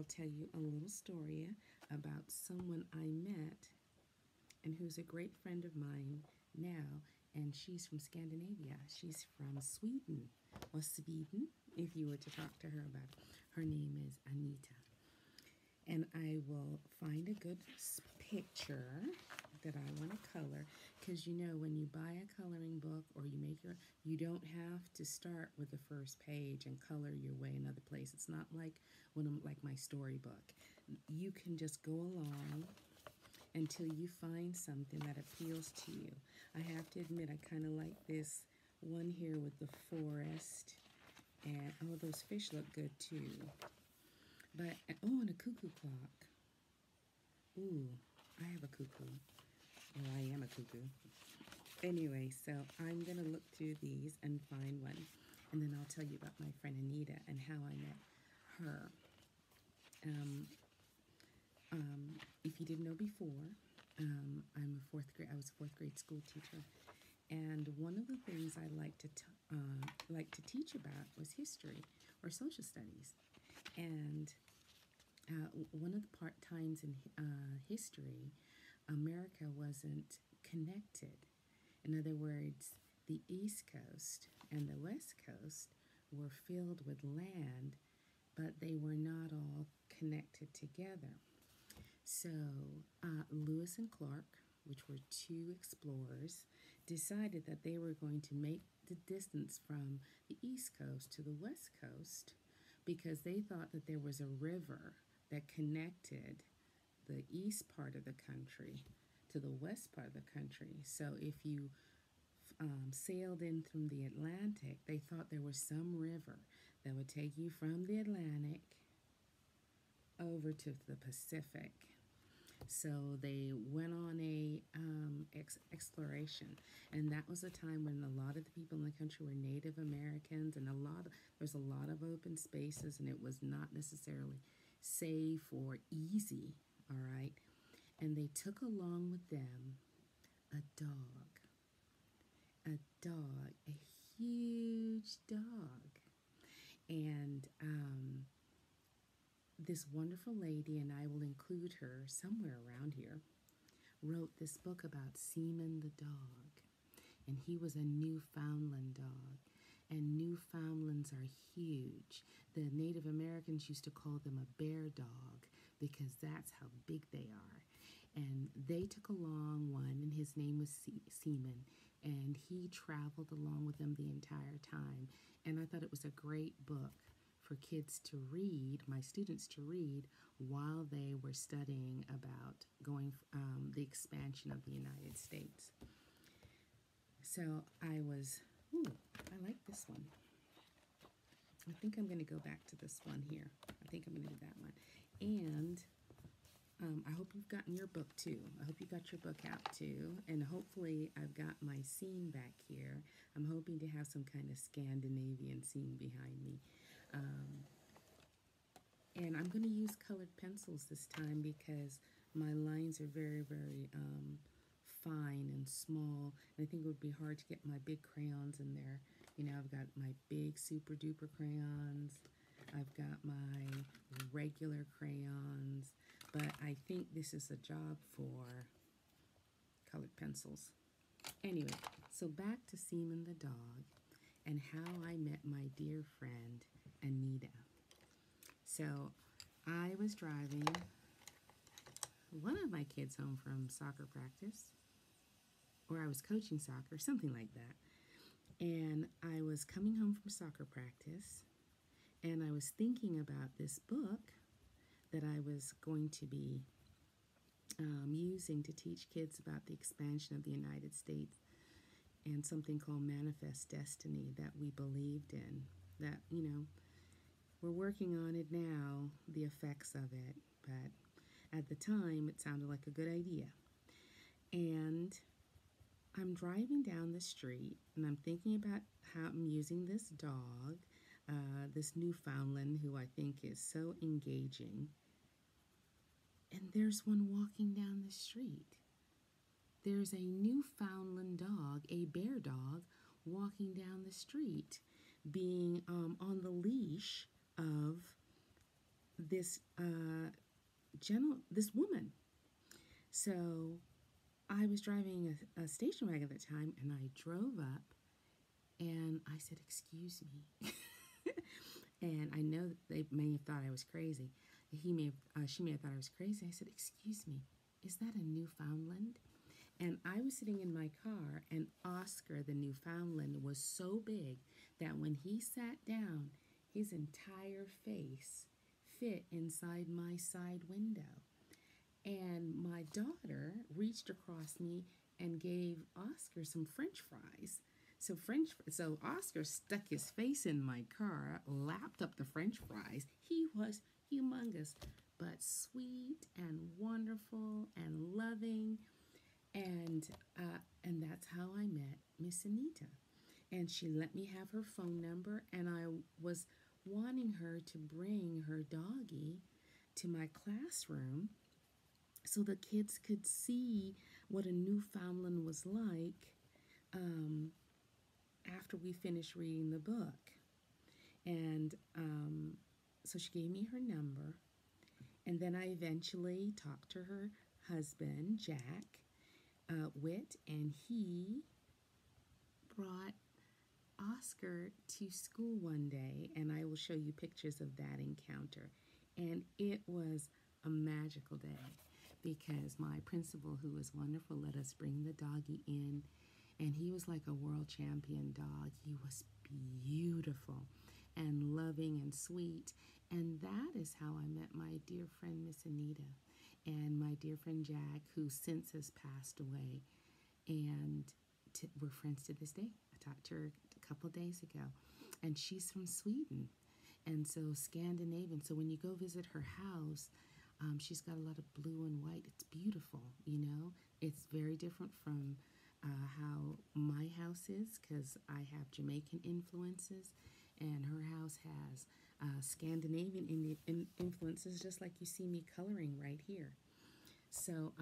will tell you a little story about someone I met and who's a great friend of mine now, and she's from Scandinavia. She's from Sweden, or Sweden, if you were to talk to her about it. Her name is Anita. And I will find a good picture that I want to color, because you know when you buy a coloring book or you make your, you don't have to start with the first page and color your way another place. It's not like when I'm like my storybook. You can just go along until you find something that appeals to you. I have to admit, I kind of like this one here with the forest, and oh, those fish look good too. But, oh, and a cuckoo clock. Ooh, I have a cuckoo. Well, I am a cuckoo. Anyway, so I'm going to look through these and find one. And then I'll tell you about my friend Anita and how I met her. If you didn't know before, I was a fourth grade school teacher. And one of the things I like to teach about was history or social studies. And one of the times in history, America wasn't connected. In other words, the East Coast and the West Coast were filled with land, but they were not all connected together. So Lewis and Clark, which were two explorers, decided that they were going to make the distance from the East Coast to the West Coast, because they thought that there was a river that connected the east part of the country to the west part of the country. So if you sailed in from the Atlantic, they thought there was some river that would take you from the Atlantic over to the Pacific. So they went on a exploration, and that was a time when a lot of the people in the country were Native Americans, and there's a lot of open spaces, and it was not necessarily safe or easy. All right, and they took along with them a dog, a huge dog, and this wonderful lady, and I will include her somewhere around here, wrote this book about Seaman the dog. And he was a Newfoundland dog. And Newfoundlands are huge. The Native Americans used to call them a bear dog because that's how big they are. And they took along one, and his name was Seaman. And he traveled along with them the entire time. And I thought it was a great book for kids to read, my students to read, while they were studying about the expansion of the United States. So I like this one. I think I'm going to go back to this one here. I think I'm going to do that one. And I hope you've gotten your book too. I hope you got your book out too. And hopefully I've got my scene back here. I'm hoping to have some kind of Scandinavian scene behind me. And I'm going to use colored pencils this time because my lines are very, very fine and small. And I think it would be hard to get my big crayons in there. You know, I've got my big super duper crayons. I've got my regular crayons. But I think this is a job for colored pencils. Anyway, so back to Seaman the dog and how I met my dear friend Anita. So I was driving one of my kids home from soccer practice, or I was coaching soccer, something like that. And I was coming home from soccer practice, and I was thinking about this book that I was going to be using to teach kids about the expansion of the United States, and something called Manifest Destiny that we believed in, that, you know, we're working on it now, the effects of it, but at the time it sounded like a good idea. And I'm driving down the street and I'm thinking about how I'm using this dog, this Newfoundland who I think is so engaging. And there's one walking down the street. There's a Newfoundland dog, a bear dog, walking down the street, being on the leash of this this woman. So I was driving a station wagon at the time, and I drove up, and I said, "Excuse me." And I know that they may have thought I was crazy. She may have thought I was crazy. I said, "Excuse me, is that a Newfoundland?" And I was sitting in my car, and Oscar, the Newfoundland, was so big that when he sat down, his entire face fit inside my side window. And my daughter reached across me and gave Oscar some French fries. So Oscar stuck his face in my car, lapped up the French fries. He was humongous, but sweet and wonderful and loving. And that's how I met Miss Anita. And she let me have her phone number, and I was wanting her to bring her doggie to my classroom so the kids could see what a Newfoundland was like after we finished reading the book. And so she gave me her number, and then I eventually talked to her husband, Jack Witt, and he brought Oscar to school one day, and I will show you pictures of that encounter. And it was a magical day because my principal, who was wonderful, let us bring the doggie in, and he was like a world champion dog. He was beautiful and loving and sweet, and that is how I met my dear friend Miss Anita and my dear friend Jack, who since has passed away, and we're friends to this day. I talked to her a couple days ago, and she's from Sweden, and so Scandinavian. So when you go visit her house, she's got a lot of blue and white. It's beautiful, you know. It's very different from how my house is, because I have Jamaican influences, and her house has Scandinavian influences, just like you see me coloring right here. So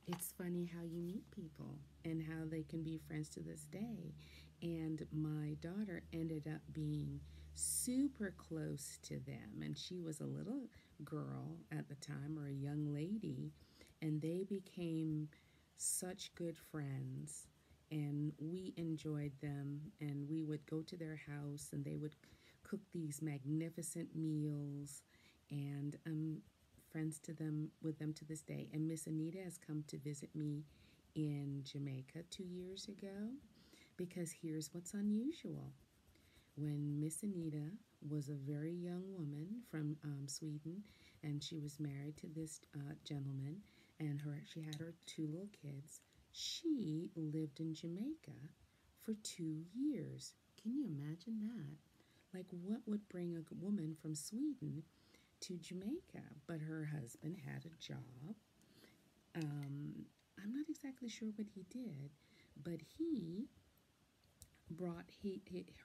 it's funny how you meet people and how they can be friends to this day. And my daughter ended up being super close to them, and she was a little girl at the time, or a young lady, and they became such good friends, and we enjoyed them, and we would go to their house, and they would cook these magnificent meals, and I'm friends with them to this day. And Miss Anita has come to visit me in Jamaica 2 years ago, because here's what's unusual. When Miss Anita was a very young woman from Sweden, and she was married to this gentleman, and she had her 2 little kids, she lived in Jamaica for 2 years. Can you imagine that? Like, what would bring a woman from Sweden to Jamaica? But her husband had a job. I'm not exactly sure what he did, but he brought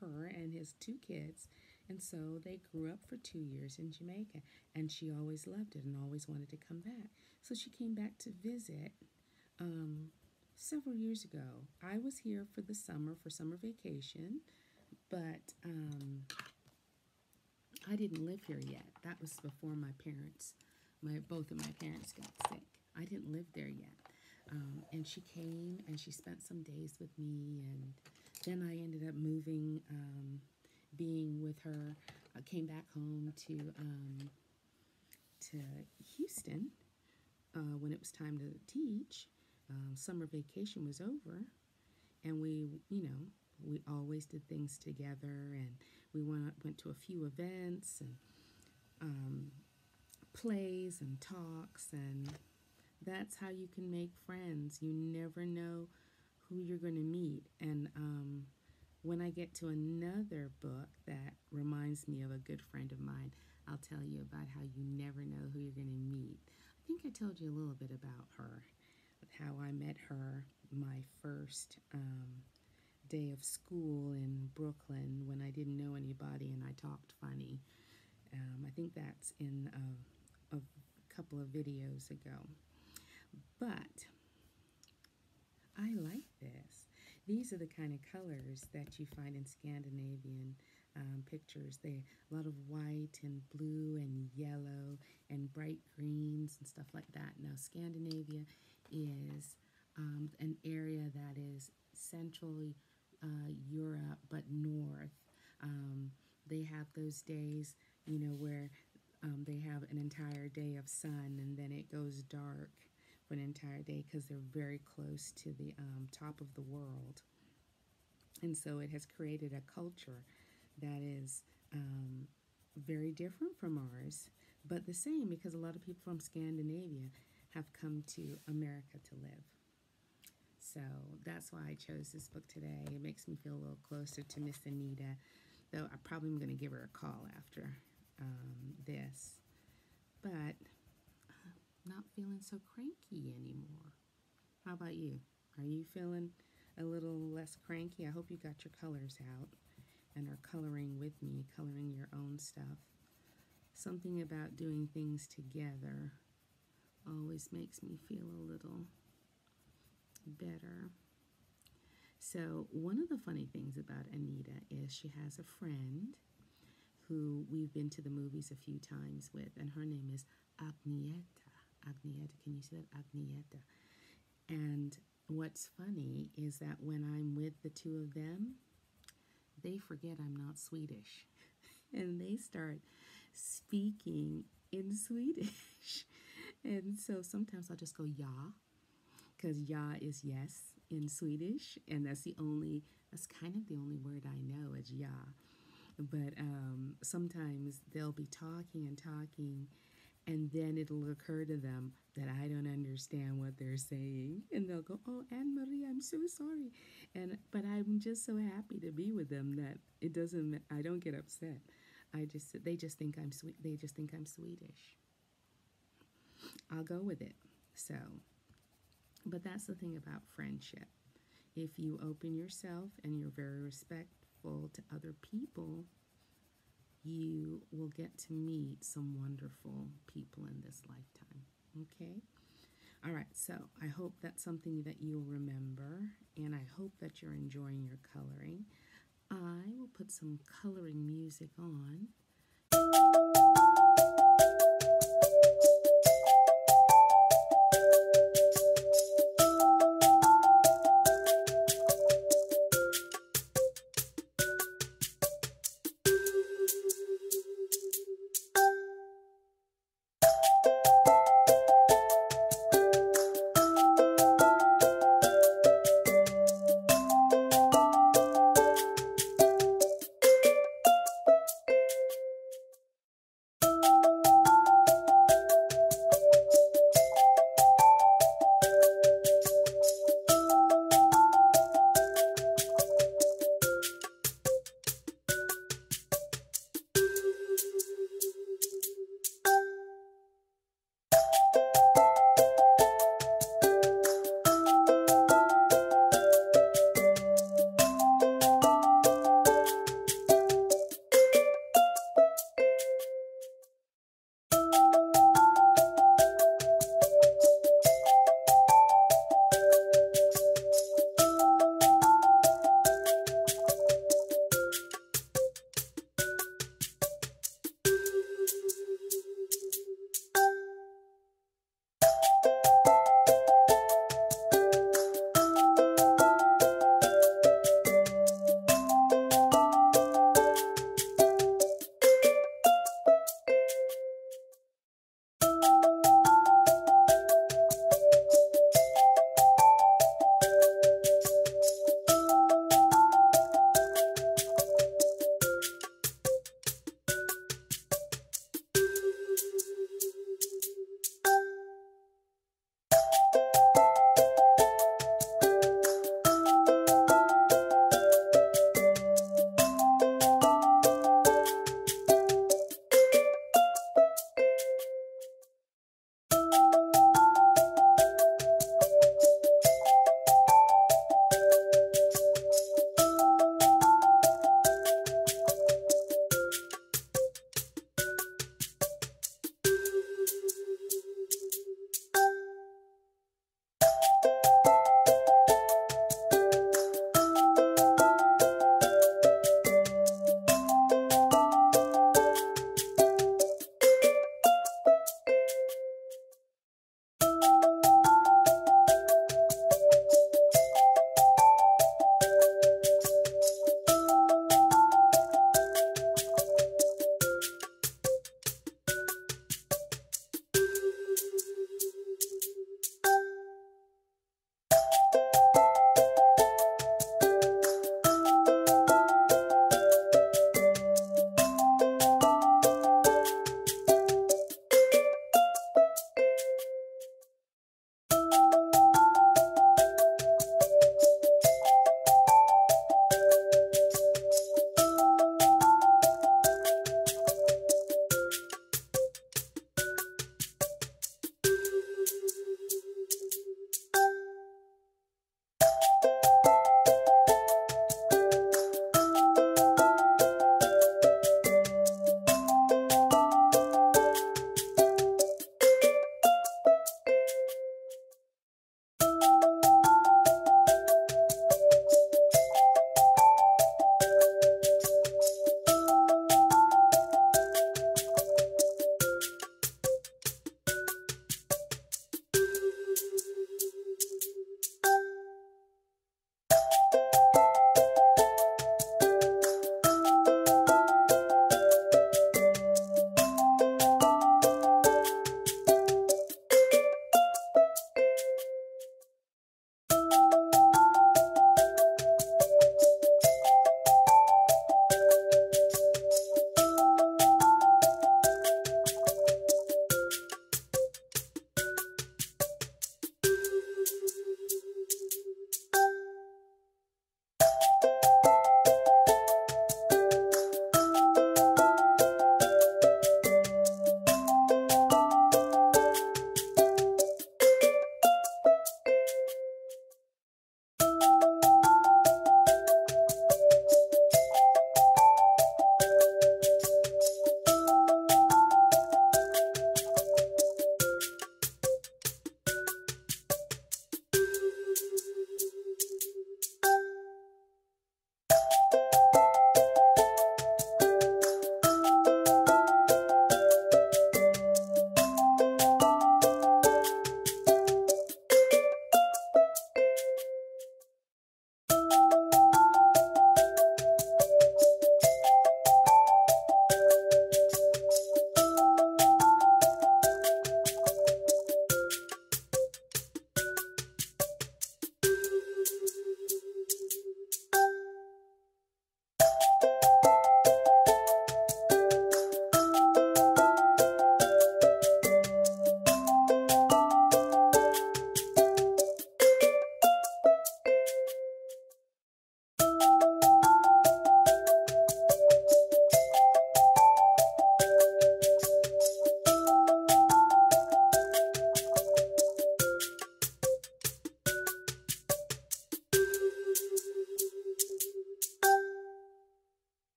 her and his 2 kids, and so they grew up for 2 years in Jamaica, and she always loved it and always wanted to come back. So she came back to visit several years ago. I was here for the summer, for summer vacation, but I didn't live here yet. That was before both of my parents got sick. I didn't live there yet. And she came and she spent some days with me, and then I ended up moving, being with her. I came back home to Houston when it was time to teach. Summer vacation was over, and we always did things together, and we went to a few events and plays and talks, and that's how you can make friends. You never know who you're going to meet. And when I get to another book that reminds me of a good friend of mine, I'll tell you about how you never know who you're going to meet. I think I told you a little bit about her, how I met her my first day of school in Brooklyn when I didn't know anybody and I talked funny. I think that's in a couple of videos ago. But I like this. These are the kind of colors that you find in Scandinavian pictures. They a lot of white and blue and yellow and bright greens and stuff like that. Now, Scandinavia is an area that is central Europe, but north. They have those days, you know, where they have an entire day of sun and then it goes dark for an entire day because they're very close to the top of the world. And so it has created a culture that is very different from ours, but the same, because a lot of people from Scandinavia have come to America to live. So that's why I chose this book today. It makes me feel a little closer to Miss Anita, though I probably am going to give her a call after this. But not feeling so cranky anymore. How about you? Are you feeling a little less cranky? I hope you got your colors out and are coloring with me, coloring your own stuff. Something about doing things together always makes me feel a little better. So one of the funny things about Anita is she has a friend who we've been to the movies a few times with, and her name is Agnieta. Agnieta, can you say that? Agnieta. And what's funny is that when I'm with the two of them, they forget I'm not Swedish. And they start speaking in Swedish. And so sometimes I'll just go, ja, because ja is yes in Swedish. And that's kind of the only word I know is ja. But sometimes they'll be talking and talking, and then it'll occur to them that I don't understand what they're saying. And they'll go, oh, Anmaree, I'm so sorry. But I'm just so happy to be with them that I don't get upset. They just think I'm Swedish. I'll go with it. So, but that's the thing about friendship. If you open yourself and you're very respectful to other people, you will get to meet some wonderful people in this lifetime. Okay? All right, so I hope that's something that you'll remember, and I hope that you're enjoying your coloring. I will put some coloring music on.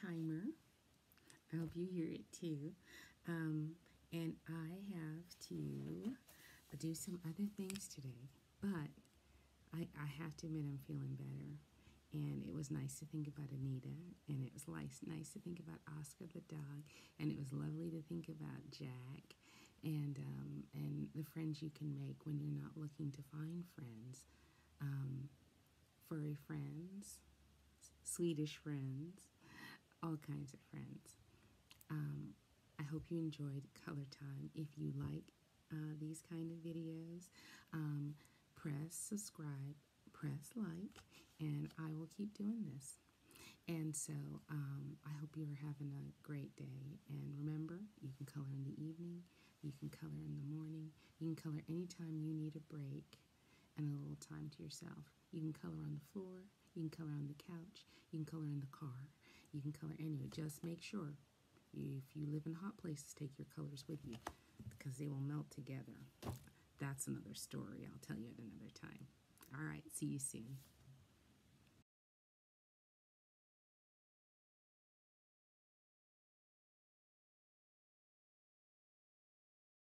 timer. I hope you hear it too. And I have to do some other things today, but I have to admit I'm feeling better. And it was nice to think about Anita, and it was nice to think about Oscar the dog, and it was lovely to think about Jack, and the friends you can make when you're not looking to find friends, furry friends, Swedish friends, all kinds of friends. I hope you enjoyed Color Time. If you like these kind of videos, press subscribe, press like, and I will keep doing this. And so I hope you are having a great day. And remember, you can color in the evening, you can color in the morning, you can color anytime you need a break and a little time to yourself. You can color on the floor, you can color on the couch, you can color in the car, you can color anywhere. Just make sure if you live in hot places, take your colors with you because they will melt together. That's another story I'll tell you at another time. All right, see you soon.